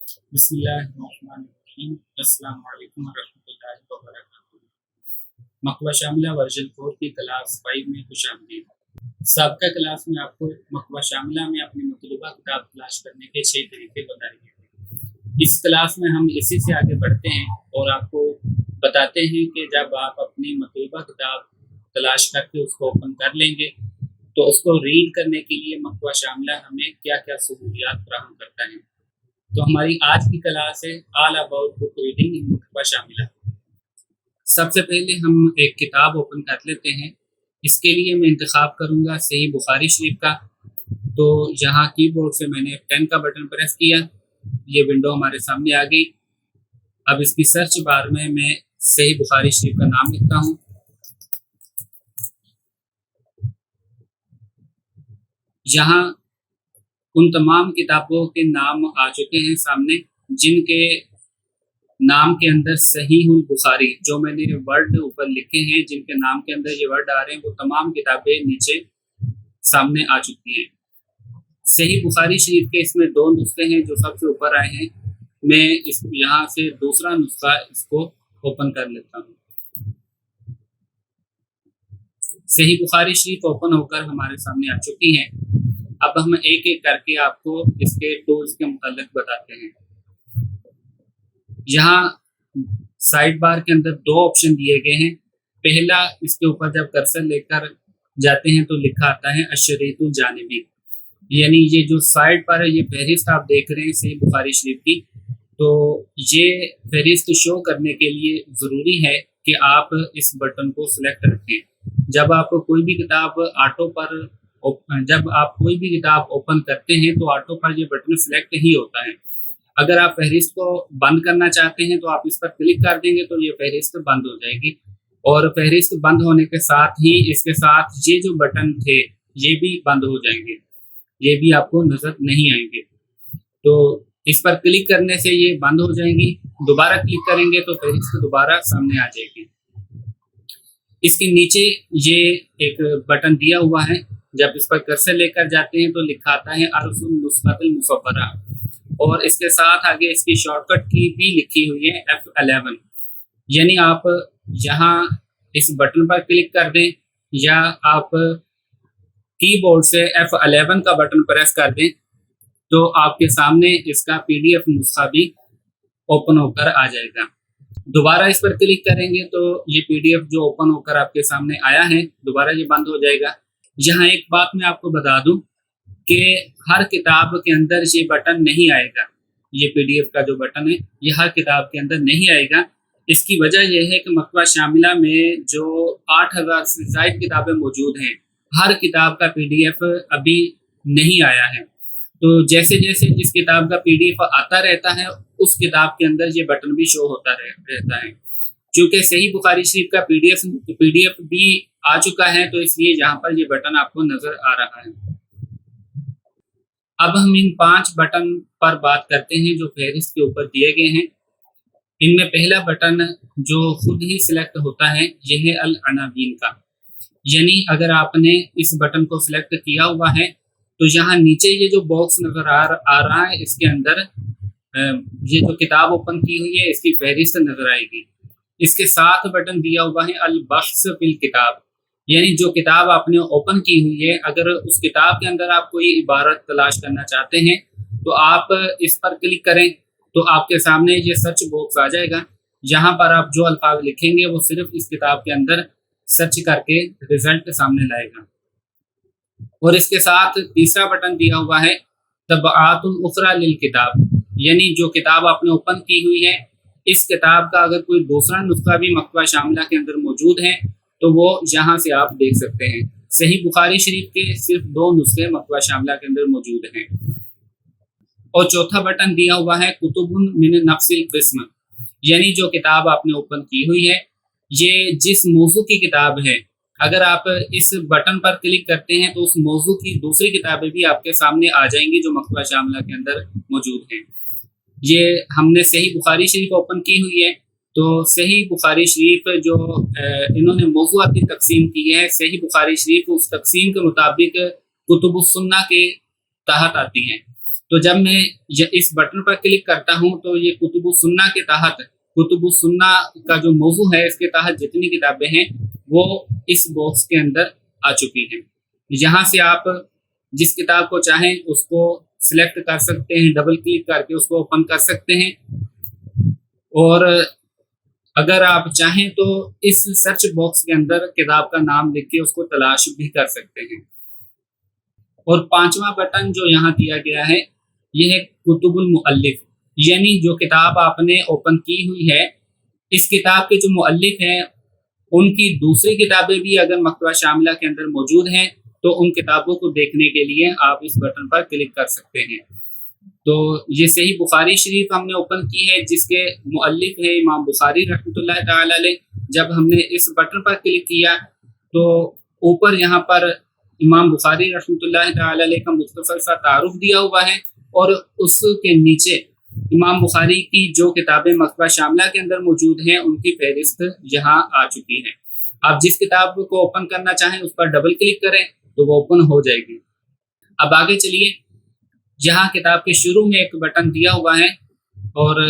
بسم اللہ الرحمن الرحیم۔ السلام علیکم ورحمۃ اللہ وبرکاتہ۔ مکتبہ شاملہ ورژن 4 کی کلاس 5 میں خوش آمدید۔ سابقہ کلاس میں آپ کو مکتبہ شاملہ میں اپنی مطلوبہ کتاب تلاش کرنے کے 6 طریقے بتائے گئے تھے۔ اس کلاس میں ہم اسی سے آگے بڑھتے ہیں اور آپ کو بتاتے ہیں کہ جب آپ اپنی مطلوبہ کتاب تلاش کر کے اس کو اوپن کر لیں گے تو اس کو ریڈ کرنے کے لیے مکتبہ شاملہ ہمیں کیا کیا سہولیات فراہم کرتا ہے۔ تو ہماری آج کی کلاس ہے آل اباؤٹ بک ریڈنگ ان مکتبہ شاملہ۔ سب سے پہلے ہم ایک کتاب اوپن کر لیتے ہیں۔ اس کے لیے میں انتخاب کروں گا صحیح بخاری شریف کا۔ تو یہاں کی بورڈ سے میں نے 10 کا بٹن پریس کیا، یہ ونڈو ہمارے سامنے آ گئی۔ اب اس کی سرچ بار میں صحیح بخاری شریف کا نام لکھتا ہوں۔ یہاں ان تمام کتابوں کے نام آ چکے ہیں سامنے جن کے نام کے اندر صحیح البخاری، جو میں نے ورڈ اوپر لکھے ہیں جن کے نام کے اندر یہ ورڈ آ رہے ہیں، وہ تمام کتابیں نیچے سامنے آ چکی ہیں۔ صحیح بخاری شریف کے اس میں 2 نسخے ہیں جو سب سے اوپر آئے ہیں۔ میں یہاں سے دوسرا نسخہ اس کو اوپن کر لیتا ہوں۔ صحیح بخاری شریف اوپن ہو کر ہمارے سامنے آ چکی ہیں۔ اب ہم ایک ایک کر کے آپ کو اس کے ٹولز کے متعلق بتاتے ہیں۔ یہاں سائڈ بار کے اندر 2 آپشن دیے گئے ہیں۔ پہلا، اس کے اوپر جب کرسر لے کر جاتے ہیں تو لکھا آتا ہے الشریط الجانبی، یعنی یہ جو سائڈ پر ہے یہ فہرست آپ دیکھ رہے ہیں صحیح بخاری شریف کی۔ تو یہ فہرست شو کرنے کے لیے ضروری ہے کہ آپ اس بٹن کو سلیکٹ رکھیں۔ جب آپ کوئی بھی کتاب اوپن کرتے ہیں تو آٹو پر یہ بٹن سلیکٹ ہی ہوتا ہے۔ اگر آپ فہرست کو بند کرنا چاہتے ہیں تو آپ اس پر کلک کر دیں گے تو یہ فہرست بند ہو جائے گی، اور فہرست بند ہونے کے ساتھ ہی اس کے ساتھ یہ جو بٹن تھے یہ بھی بند ہو جائیں گے، یہ بھی آپ کو نظر نہیں آئیں گے۔ تو اس پر کلک کرنے سے یہ بند ہو جائیں گی، دوبارہ کلک کریں گے تو فہرست دوبارہ سامنے آ جائے گی۔ اس کے نیچے یہ ایک بٹن دیا ہوا ہے، جب اس پر کرسر لے کر جاتے ہیں تو لکھا آتا ہے عرض النسخۃ المصورہ، اور اس کے ساتھ آگے اس کی شارٹ کٹ کی بھی لکھی ہوئی ہے F11، یعنی آپ یہاں اس بٹن پر کلک کر دیں یا آپ کی بورڈ سے F11 کا بٹن پریس کر دیں تو آپ کے سامنے اس کا PDF نسخہ بھی اوپن ہو کر آ جائے گا۔ دوبارہ اس پر کلک کریں گے تو یہ PDF جو اوپن ہو کر آپ کے سامنے آیا ہے دوبارہ یہ بند ہو جائے گا۔ یہاں ایک بات میں آپ کو بتا دوں کہ ہر کتاب کے اندر یہ بٹن نہیں آئے گا، یہ PDF کا جو بٹن ہے یہ ہر کتاب کے اندر نہیں آئے گا۔ اس کی وجہ یہ ہے کہ مکتبہ شاملہ میں جو 8000 سے زائد کتابیں موجود ہیں، ہر کتاب کا PDF ابھی نہیں آیا ہے۔ تو جیسے جیسے جس کتاب کا PDF آتا رہتا ہے اس کتاب کے اندر یہ بٹن بھی شو ہوتا رہتا ہے۔ چونکہ صحیح بخاری شریف کا PDF بھی آ چکا ہے تو اس لیے یہاں پر یہ بٹن آپ کو نظر آ رہا ہے۔ اب ہم ان 5 بٹن پر بات کرتے ہیں جو فہرست کے اوپر دیے گئے ہیں۔ ان میں پہلا بٹن جو خود ہی سلیکٹ ہوتا ہے یہ ہے العناوین کا، یعنی اگر آپ نے اس بٹن کو سلیکٹ کیا ہوا ہے تو یہاں نیچے یہ جو باکس نظر آ رہا ہے اس کے اندر یہ جو کتاب اوپن کی ہوئی ہے اس کی فہرست نظر آئے گی۔ اس کے ساتھ بٹن دیا ہوا ہے البحث فی الکتاب، یعنی جو کتاب آپ نے اوپن کی ہوئی ہے اگر اس کتاب کے اندر آپ کوئی عبارت تلاش کرنا چاہتے ہیں تو آپ اس پر کلک کریں تو آپ کے سامنے یہ سرچ باکس آ جائے گا۔ یہاں پر آپ جو الفاظ لکھیں گے وہ صرف اس کتاب کے اندر سرچ کر کے رزلٹ سامنے لائے گا۔ اور اس کے ساتھ تیسرا بٹن دیا ہوا ہے طبعات اخرى للکتاب، یعنی جو کتاب آپ نے اوپن کی ہوئی ہے اس کتاب کا اگر کوئی دوسرا نسخہ بھی مکتبہ شاملہ کے اندر موجود ہے تو وہ یہاں سے آپ دیکھ سکتے ہیں۔ صحیح بخاری شریف کے صرف 2 نسخے مکتبہ شاملہ کے اندر موجود ہیں۔ اور چوتھا بٹن دیا ہوا ہے کتب من نفس القسم، یعنی جو کتاب آپ نے اوپن کی ہوئی ہے یہ جس موضوع کی کتاب ہے اگر آپ اس بٹن پر کلک کرتے ہیں تو اس موضوع کی دوسری کتابیں بھی آپ کے سامنے آ جائیں گی جو مکتبہ شاملہ کے اندر موجود ہیں۔ یہ ہم نے صحیح بخاری شریف اوپن کی ہوئی ہے تو صحیح بخاری شریف جو انہوں نے موضوعاتی تقسیم کی ہے، صحیح بخاری شریف اس تقسیم کے مطابق کتب السنہ کے تحت آتی ہیں۔ تو جب میں اس بٹن پر کلک کرتا ہوں تو یہ کتب السنہ کے تحت، کتب السنہ کا جو موضوع ہے اس کے تحت جتنی کتابیں ہیں وہ اس باکس کے اندر آ چکی ہیں۔ یہاں سے آپ جس کتاب کو چاہیں اس کو سلیکٹ کر سکتے ہیں، ڈبل کلک کر کے اس کو اوپن کر سکتے ہیں، اور اگر آپ چاہیں تو اس سرچ باکس کے اندر کتاب کا نام لکھ کے اس کو تلاش بھی کر سکتے ہیں۔ اور پانچواں بٹن جو یہاں دیا گیا ہے یہ ہے کتب المؤلف، یعنی جو کتاب آپ نے اوپن کی ہوئی ہے، اس کتاب کے جو مؤلف ہیں ان کی دوسری کتابیں بھی اگر مکتبہ شاملہ کے اندر موجود ہیں تو ان کتابوں کو دیکھنے کے لیے آپ اس بٹن پر کلک کر سکتے ہیں۔ تو یہ صحیح بخاری شریف ہم نے اوپن کی ہے جس کے مؤلف ہے امام بخاری رحمۃ اللہ تعالی علیہ۔ جب ہم نے اس بٹن پر کلک کیا تو اوپر یہاں پر امام بخاری رحمۃ اللہ تعالی علیہ کا مختصر سا تعارف دیا ہوا ہے، اور اس کے نیچے امام بخاری کی جو کتابیں مکتبہ شاملہ کے اندر موجود ہیں ان کی فہرست یہاں آ چکی ہے۔ آپ جس کتاب کو اوپن کرنا چاہیں اس پر ڈبل کلک کریں تو وہ اوپن ہو جائے گی۔ اب آگے چلیے، یہاں کتاب کے شروع میں ایک بٹن دیا ہوا ہے اور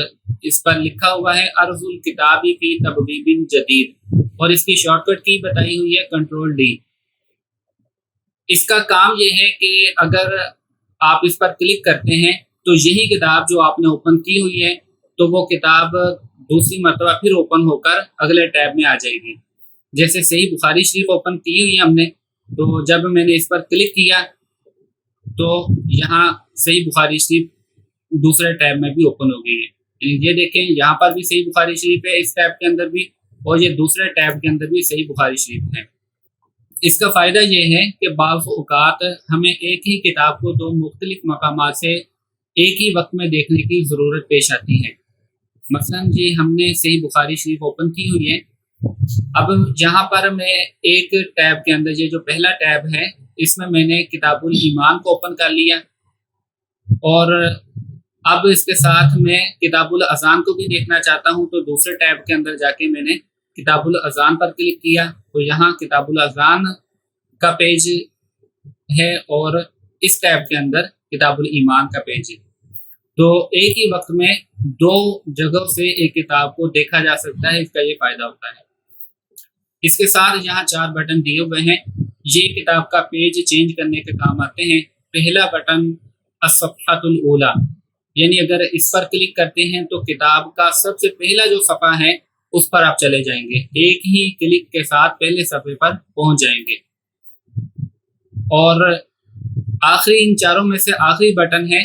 اس پر لکھا ہوا ہے عرض الکتاب فی تبویب جدید، اور اس کی شارٹ کٹ کی بتائی ہوئی ہے کنٹرول ڈی۔ اس کا کام یہ ہے کہ اگر آپ اس پر کلک کرتے ہیں تو یہی کتاب جو آپ نے اوپن کی ہوئی ہے تو وہ کتاب دوسری مرتبہ پھر اوپن ہو کر اگلے ٹیب میں آ جائے گی۔ جیسے صحیح بخاری شریف اوپن کی ہوئی ہے ہم نے، تو جب میں نے اس پر کلک کیا تو یہاں صحیح بخاری شریف دوسرے ٹیب میں بھی اوپن ہو گئی ہے۔ یہ دیکھیں یہاں پر بھی صحیح بخاری شریف ہے اس ٹیب کے اندر بھی، اور یہ دوسرے ٹیب کے اندر بھی صحیح بخاری شریف ہے۔ اس کا فائدہ یہ ہے کہ بعض اوقات ہمیں ایک ہی کتاب کو دو مختلف مقامات سے ایک ہی وقت میں دیکھنے کی ضرورت پیش آتی ہے۔ مثلا یہ ہم نے صحیح بخاری شریف اوپن کی ہوئی ہے، اب یہاں پر میں ایک ٹیب کے اندر، یہ جو پہلا ٹیب ہے اس میں نے کتاب الایمان کو اوپن کر لیا، اور اب اس کے ساتھ میں کتاب الاذان کو بھی دیکھنا چاہتا ہوں تو دوسرے ٹیب کے اندر جا کے میں نے کتاب الاذان پر کلک کیا تو یہاں کتاب الاذان کا پیج ہے اور اس ٹیب کے اندر کتاب الایمان کا پیج ہے۔ تو ایک ہی وقت میں دو جگہوں سے ایک کتاب کو دیکھا جا سکتا ہے، اس کا یہ فائدہ ہوتا ہے۔ اس کے ساتھ یہاں 4 بٹن دیے ہوئے ہیں، یہ کتاب کا پیج چینج کرنے کے کام آتے ہیں۔ پہلا بٹن الصفحۃ الاولی، یعنی اگر اس پر کلک کرتے ہیں تو کتاب کا سب سے پہلا جو صفحہ ہے اس پر آپ چلے جائیں گے، ایک ہی کلک کے ساتھ پہلے صفحے پر پہنچ جائیں گے۔ اور آخری ان چاروں میں سے آخری بٹن ہے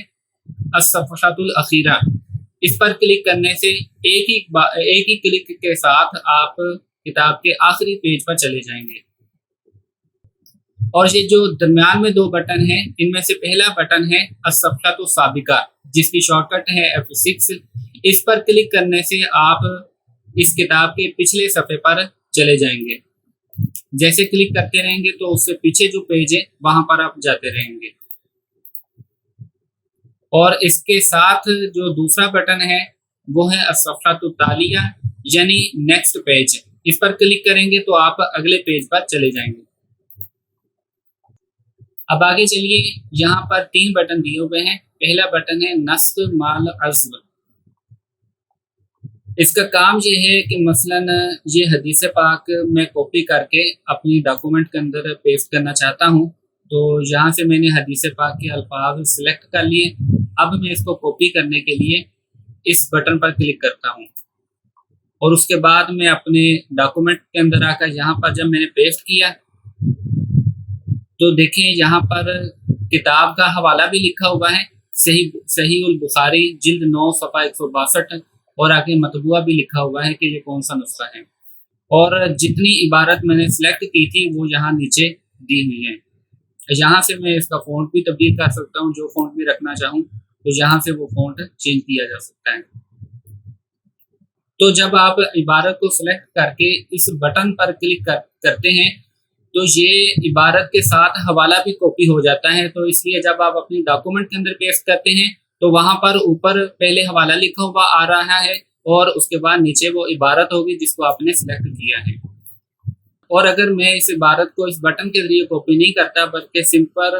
الصفحۃ الاخیرہ، اس پر کلک کرنے سے ایک ہی کلک کے ساتھ آپ کتاب کے آخری پیج پر چلے جائیں گے۔ اور یہ جو درمیان میں 2 بٹن ہیں ان میں سے پہلا بٹن ہے الصفحۃ السابقہ، جس کی شارٹ کٹ ہے F6۔ اس پر کلک کرنے سے آپ اس کتاب کے پچھلے صفحے پر چلے جائیں گے۔ جیسے کلک کرتے رہیں گے تو اس سے پیچھے جو پیج ہے وہاں پر آپ جاتے رہیں گے۔ اور اس کے ساتھ جو دوسرا بٹن ہے وہ ہے الصفحۃ التالیہ، یعنی نیکسٹ پیج۔ اس پر کلک کریں گے تو آپ اگلے پیج پر چلے جائیں گے۔ اب آگے چلیے، یہاں پر 3 بٹن دیے ہوئے ہیں۔ پہلا بٹن ہے نسخ مال عزم۔ اس کا کام یہ ہے کہ مثلا یہ حدیث پاک میں کاپی کر کے اپنی ڈاکومنٹ کے اندر پیسٹ کرنا چاہتا ہوں، تو یہاں سے میں نے حدیث پاک کے الفاظ سلیکٹ کر لیے۔ اب میں اس کو کاپی کرنے کے لیے اس بٹن پر کلک کرتا ہوں، اور اس کے بعد میں اپنے ڈاکومنٹ کے اندر آ کر یہاں پر جب میں نے پیسٹ کیا تو دیکھیں یہاں پر کتاب کا حوالہ بھی لکھا ہوا ہے، صحیح البخاری جلد 9 صفحہ 162، اور آگے مطبوعہ بھی لکھا ہوا ہے کہ یہ کون سا نسخہ ہے، اور جتنی عبارت میں نے سلیکٹ کی تھی وہ یہاں نیچے دی ہوئی ہے۔ یہاں سے میں اس کا فونٹ بھی تبدیل کر سکتا ہوں، جو فونٹ بھی رکھنا چاہوں تو یہاں سے وہ فونٹ چینج کیا جا سکتا ہے۔ تو جب آپ عبارت کو سلیکٹ کر کے اس بٹن پر کلک کرتے ہیں تو یہ عبارت کے ساتھ حوالہ بھی کاپی ہو جاتا ہے، تو اس لیے جب آپ اپنی ڈاکومنٹ کے اندر پیسٹ کرتے ہیں تو وہاں پر اوپر پہلے حوالہ لکھا ہوا آ رہا ہے اور اس کے بعد نیچے وہ عبارت ہوگی جس کو آپ نے سلیکٹ کیا ہے۔ اور اگر میں اس عبارت کو اس بٹن کے ذریعے کاپی نہیں کرتا بلکہ سمپل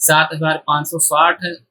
7560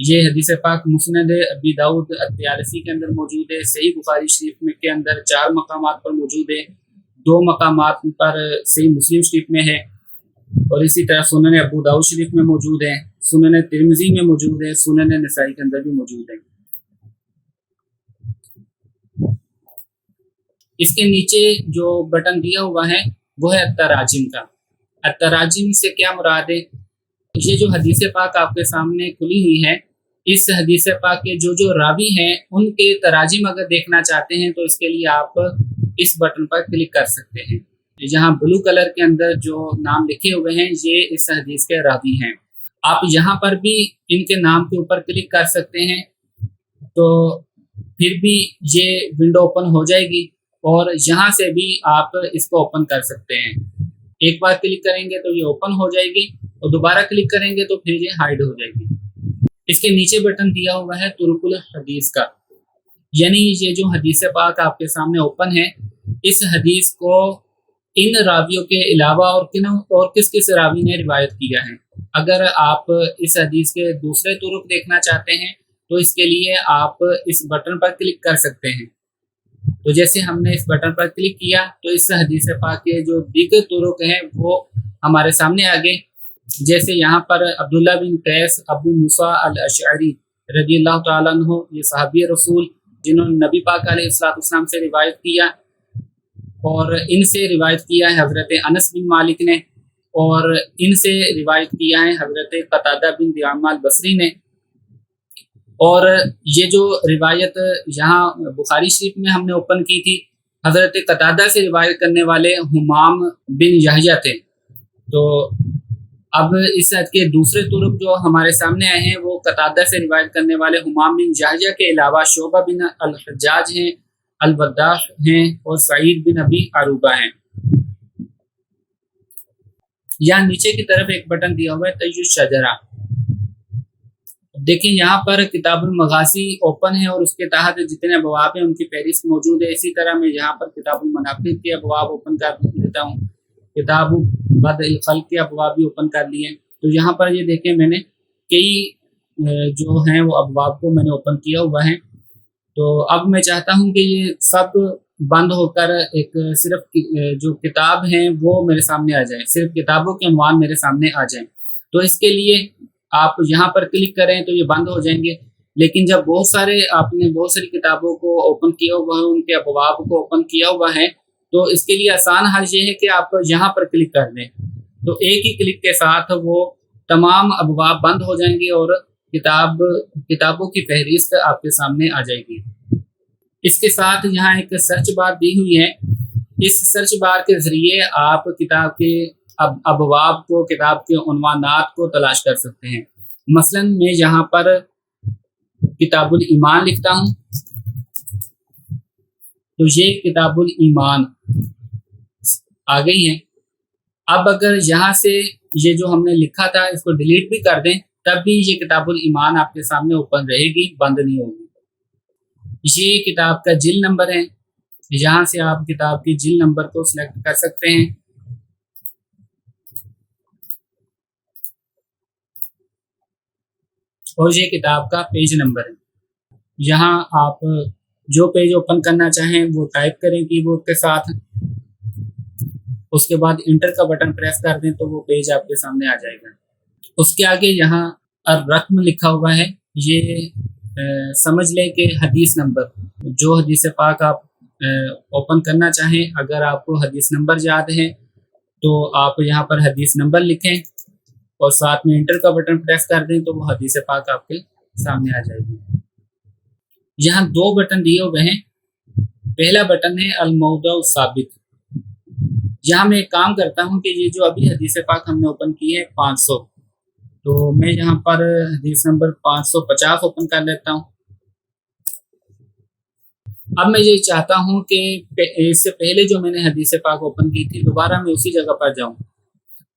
یہ حدیث پاک مسند ابی داؤد الطیالسی کے اندر موجود ہے، صحیح بخاری شریف میں کے اندر 4 مقامات پر موجود ہے، 2 مقامات پر صحیح مسلم شریف میں ہے، اور اسی طرح سنن ابو داؤد شریف میں موجود ہے، سنن ترمذی میں موجود ہے، سنن نسائی کے اندر بھی موجود ہے۔ اس کے نیچے جو بٹن دیا ہوا ہے وہ ہے التراجم کا۔ التراجم سے کیا مراد ہے؟ یہ جو حدیث پاک آپ کے سامنے کھلی ہوئی ہے، اس حدیث پاک کے جو راوی ہیں ان کے تراجم اگر دیکھنا چاہتے ہیں تو اس کے لیے آپ اس بٹن پر کلک کر سکتے ہیں۔ جہاں بلو کلر کے اندر جو نام لکھے ہوئے ہیں یہ اس حدیث کے راوی ہیں، آپ یہاں پر بھی ان کے نام کے اوپر کلک کر سکتے ہیں، تو پھر بھی یہ ونڈو اوپن ہو جائے گی، اور یہاں سے بھی آپ اس کو اوپن کر سکتے ہیں۔ ایک بار کلک کریں گے تو یہ اوپن ہو جائے گی، اور دوبارہ کلک کریں گے تو پھر یہ ہائیڈ ہو جائے گی۔ اس کے نیچے بٹن دیا ہوا ہے طرق الحدیث کا، یعنی یہ جو حدیث پاک آپ کے سامنے اوپن ہے، اس حدیث کو ان راویوں کے علاوہ اور کس کس راوی نے روایت کیا ہے۔ اگر آپ اس حدیث کے دوسرے طرق دیکھنا چاہتے ہیں تو اس کے لیے آپ اس بٹن پر کلک کر سکتے ہیں۔ تو جیسے ہم نے اس بٹن پر کلک کیا تو اس حدیث پاک کے جو دیگر طرق ہیں وہ ہمارے سامنے آ گئے، جیسے یہاں پر عبداللہ بن قیس ابو موسیٰ الاشعری رضی اللہ تعالیٰ عنہ، یہ صحابی رسول جنہوں نے نبی پاک علیہ السلام سے روایت کیا، اور ان سے روایت کیا ہے حضرت انس بن مالک نے، اور ان سے روایت کیا ہے حضرت قتادہ بن دعامہ البصری نے، اور یہ جو روایت یہاں بخاری شریف میں ہم نے اوپن کی تھی، حضرت قتادہ سے روایت کرنے والے حمام بن یحییٰ تھے۔ تو اب اس عد کے دوسرے طرق جو ہمارے سامنے آئے ہیں وہ قتادہ سے روایت کرنے والے حمام بن یحییٰ کے علاوہ شعبہ بن الحجاج ہیں، الوداع ہیں، اور سعید بن ابی عروبہ ہیں۔ یہاں نیچے کی طرف ایک بٹن دیا ہوا ہے تیج الشجرہ، دیکھیں یہاں پر کتاب المغازی اوپن ہے، اور اس کے تحت جتنے ابواب ہیں ان کی فہرست موجود ہے۔ اسی طرح میں یہاں پر کتاب المناقب کے ابواب اوپن کر دیتا ہوں، کتاب بدء الخلق کے ابواب بھی اوپن کر لیے ہیں۔ تو یہاں پر یہ دیکھیں میں نے کئی جو ہیں وہ ابواب کو میں نے اوپن کیا ہوا ہے۔ تو اب میں چاہتا ہوں کہ یہ سب بند ہو کر ایک صرف جو کتاب ہیں وہ میرے سامنے آ جائیں، صرف کتابوں کے عنوان میرے سامنے آ جائیں۔ تو اس کے لیے آپ یہاں پر کلک کریں تو یہ بند ہو جائیں گے، لیکن جب آپ نے بہت ساری کتابوں کو اوپن کیا ہوا ہے، ان کے ابواب کو اوپن کیا ہوا ہے، تو اس کے لیے آسان حل یہ ہے کہ آپ یہاں پر کلک کر دیں، تو ایک ہی کلک کے ساتھ وہ تمام ابواب بند ہو جائیں گے اور کتابوں کی فہرست آپ کے سامنے آ جائے گی۔ اس کے ساتھ یہاں ایک سرچ بار دی ہوئی ہے، اس سرچ بار کے ذریعے آپ کتاب کے ابواب کو، کتاب کے عنوانات کو تلاش کر سکتے ہیں۔ مثلا میں یہاں پر کتاب الایمان لکھتا ہوں تو یہ کتاب الایمان آ گئی ہے۔ اب اگر یہاں سے یہ جو ہم نے لکھا تھا اس کو ڈیلیٹ بھی کر دیں تب بھی یہ کتاب الایمان آپ کے سامنے اوپن رہے گی، بند نہیں ہوگی۔ یہ کتاب کا جلد نمبر ہے، یہاں سے آپ کتاب کی جلد نمبر کو سلیکٹ کر سکتے ہیں۔ اور یہ کتاب کا پیج نمبر ہے، یہاں آپ جو پیج اوپن کرنا چاہیں وہ ٹائپ کریں کی بورڈ کے ساتھ، اس کے بعد انٹر کا بٹن پریس کر دیں تو وہ پیج آپ کے سامنے آ جائے گا۔ اس کے آگے یہاں الرقم لکھا ہوا ہے، یہ سمجھ لیں کہ حدیث نمبر، جو حدیث پاک آپ اوپن کرنا چاہیں، اگر آپ کو حدیث نمبر یاد ہے تو آپ یہاں پر حدیث نمبر لکھیں اور ساتھ میں انٹر کا بٹن پریس کر دیں تو وہ حدیث پاک آپ کے سامنے آ جائے گی۔ یہاں 2 بٹن دیے ہوئے ہیں، پہلا بٹن ہے الموضع الثابت، یہاں میں ایک کام کرتا ہوں کہ یہ جو ابھی حدیث پاک ہم نے اوپن کی ہے 500، تو میں یہاں پر حدیث نمبر 550 اوپن کر لیتا ہوں۔ اب میں یہ چاہتا ہوں کہ اس سے پہلے جو میں نے حدیث پاک اوپن کی تھی دوبارہ میں اسی جگہ پر جاؤں،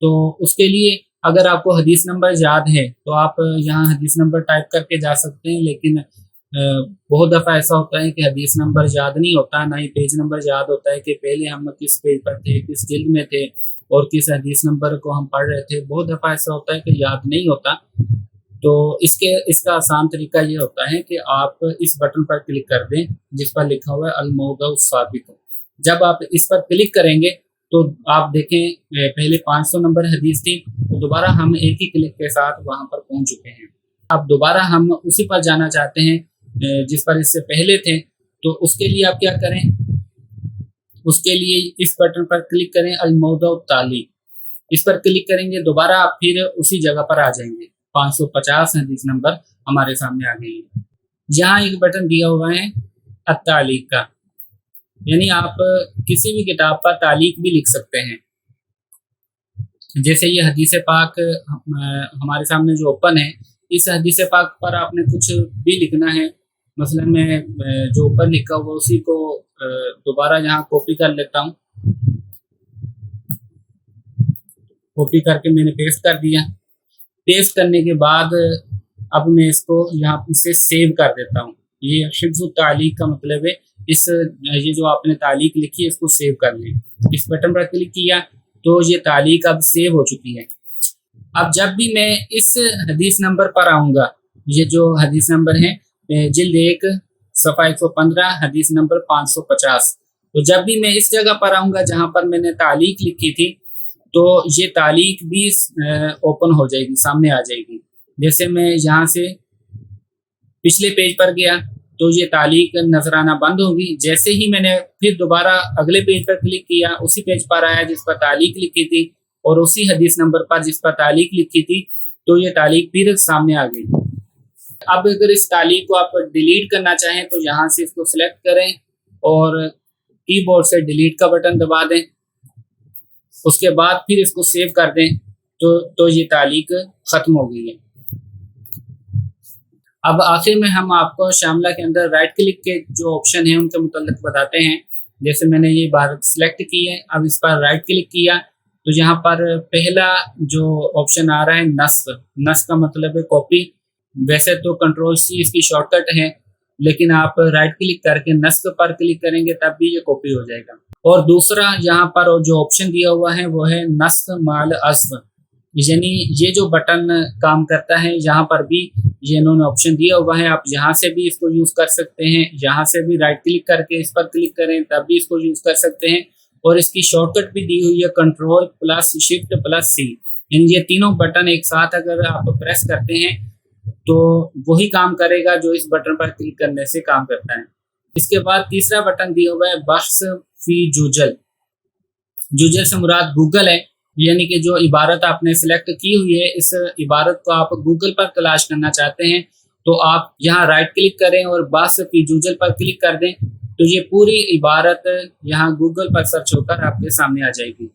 تو اس کے لیے اگر آپ کو حدیث نمبر یاد ہے تو آپ یہاں حدیث نمبر ٹائپ کر کے جا سکتے ہیں، لیکن بہت دفعہ ایسا ہوتا ہے کہ حدیث نمبر یاد نہیں ہوتا، نہ ہی پیج نمبر یاد ہوتا ہے کہ پہلے ہم کس پیج پر تھے، کس جلد میں تھے اور کس حدیث نمبر کو ہم پڑھ رہے تھے، بہت دفعہ ایسا ہوتا ہے کہ یاد نہیں ہوتا۔ تو اس کا آسان طریقہ یہ ہوتا ہے کہ آپ اس بٹن پر کلک کر دیں جس پر لکھا ہوا ہے الموضع الثابت۔ جب آپ اس پر کلک کریں گے تو آپ دیکھیں پہلے 500 نمبر حدیث تھی، تو دوبارہ ہم ایک ہی کلک کے ساتھ وہاں پر پہنچ چکے ہیں۔ اب دوبارہ ہم اسی پر جانا چاہتے ہیں جس پر اس سے پہلے تھے، تو اس کے لیے آپ کیا کریں، اس کے لیے اس بٹن پر کلک کریں الموضع التالی، اس پر کلک کریں گے دوبارہ آپ پھر اسی جگہ پر آ جائیں گے۔ 550 حدیث نمبر ہمارے سامنے آ گئے ہیں۔ یہاں ایک بٹن دیا ہوا ہے التعلیق کا، یعنی آپ کسی بھی کتاب پر تعلیق بھی لکھ سکتے ہیں۔ جیسے یہ حدیث پاک ہمارے سامنے جو اوپن ہے، اس حدیث پاک پر آپ نے کچھ بھی لکھنا ہے، مثلا میں جو اوپر لکھا ہوا اسی کو دوبارہ یہاں کاپی کر لیتا ہوں، کاپی کر کے میں نے پیسٹ کر دیا۔ پیسٹ کرنے کے بعد اب میں اس کو یہاں سے سیو کر دیتا ہوں۔ یہ حفظ التعلیق کا مطلب ہے یہ جو آپ نے تعلیق لکھی ہے اس کو سیو کر لیں۔ اس بٹن پر کلک کیا تو یہ تعلیق اب سیو ہو چکی ہے۔ اب جب بھی میں اس حدیث نمبر پر آؤں گا، یہ جو حدیث نمبر ہے جلد 1 صفحہ 115 حدیث نمبر 550، تو جب بھی میں اس جگہ پر آؤں گا جہاں پر میں نے تعلیق لکھی تھی، تو یہ تعلیق بھی اوپن ہو جائے گی، سامنے آ جائے گی۔ جیسے میں یہاں سے پچھلے پیج پر گیا تو یہ تعلیق نظر آنا بند ہوگی۔ جیسے ہی میں نے پھر دوبارہ اگلے پیج پر کلک کیا، اسی پیج پر آیا جس پر تعلیق لکھی تھی اور اسی حدیث نمبر پر جس پر تعلیق لکھی تھی، تو یہ تعلیق پھر سامنے آ گئی۔ اب اگر اس تعلیق کو آپ ڈیلیٹ کرنا چاہیں تو یہاں سے اس کو سلیکٹ کریں اور کی بورڈ سے ڈیلیٹ کا بٹن دبا دیں، اس کے بعد پھر اس کو سیو کر دیں تو یہ تعلیق ختم ہو گئی ہے۔ اب آخر میں ہم آپ کو شاملہ کے اندر رائٹ کلک کے جو آپشن ہیں ان کے متعلق بتاتے ہیں۔ جیسے میں نے یہ عبارت سلیکٹ کی ہے، اب اس پر رائٹ کلک کیا تو یہاں پر پہلا جو آپشن آ رہا ہے نسخ کا مطلب ہے کاپی۔ ویسے تو کنٹرول سی اس کی شارٹ کٹ ہے، لیکن آپ رائٹ کلک کر کے نسخ پر کلک کریں گے تب بھی یہ کاپی ہو جائے گا۔ اور دوسرا یہاں پر جو آپشن دیا ہوا ہے وہ ہے نسخ مع الحذف، یعنی یہ جو بٹن کام کرتا ہے یہاں پر بھی یہ انہوں نے آپشن دیا ہوا ہے، آپ یہاں سے بھی اس کو یوز کر سکتے ہیں، یہاں سے بھی رائٹ کلک کر کے اس پر کلک کریں تب بھی اس کو یوز کر سکتے ہیں، اور اس کی شارٹ کٹ بھی دی ہوئی ہے کنٹرول پلس شفٹ پلس سی، یعنی یہ تینوں بٹن ایک ساتھ اگر آپ پریس کرتے ہیں تو وہی کام کرے گا جو اس بٹن پر کلک کرنے سے کام کرتا ہے۔ اس کے بعد تیسرا بٹن دیا ہوا ہے بحث فی جوجل سے مراد گوگل ہے، یعنی کہ جو عبارت آپ نے سلیکٹ کی ہوئی ہے اس عبارت کو آپ گوگل پر تلاش کرنا چاہتے ہیں تو آپ یہاں رائٹ کلک کریں اور بحث فی جوجل پر کلک کر دیں تو یہ پوری عبارت یہاں گوگل پر سرچ ہو کر آپ کے سامنے آ جائے گی۔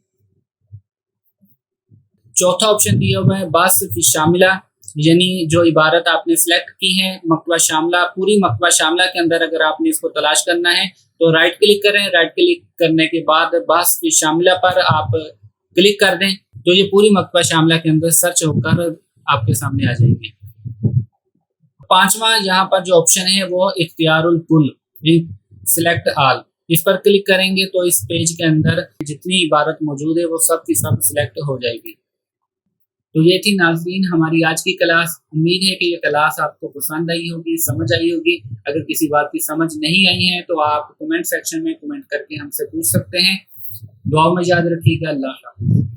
چوتھا آپشن دیا ہوا ہے بحث فی شاملہ، یعنی جو عبارت آپ نے سلیکٹ کی ہے مکتبہ شاملہ، پوری مکتبہ شاملہ کے اندر اگر آپ نے اس کو تلاش کرنا ہے تو رائٹ کلک کریں، رائٹ کلک کرنے کے بعد بحث فی شاملہ پر آپ کلک کر دیں تو یہ پوری مکتبہ شاملہ کے اندر سرچ ہو کر آپ کے سامنے آ جائے گی۔ پانچواں یہاں پر جو آپشن ہے وہ اختیار الکل سلیکٹ آل، اس پر کلک کریں گے تو اس پیج کے اندر جتنی عبارت موجود ہے وہ سب کی سب سلیکٹ ہو جائے گی۔ تو یہ تھی ناظرین ہماری آج کی کلاس۔ امید ہے کہ یہ کلاس آپ کو پسند آئی ہوگی، سمجھ آئی ہوگی۔ اگر کسی بات کی سمجھ نہیں آئی ہے تو آپ کمنٹ سیکشن میں کمنٹ کر کے ہم سے پوچھ سکتے ہیں۔ دعاؤں میں یاد رکھیے گا۔ اللہ حافظ۔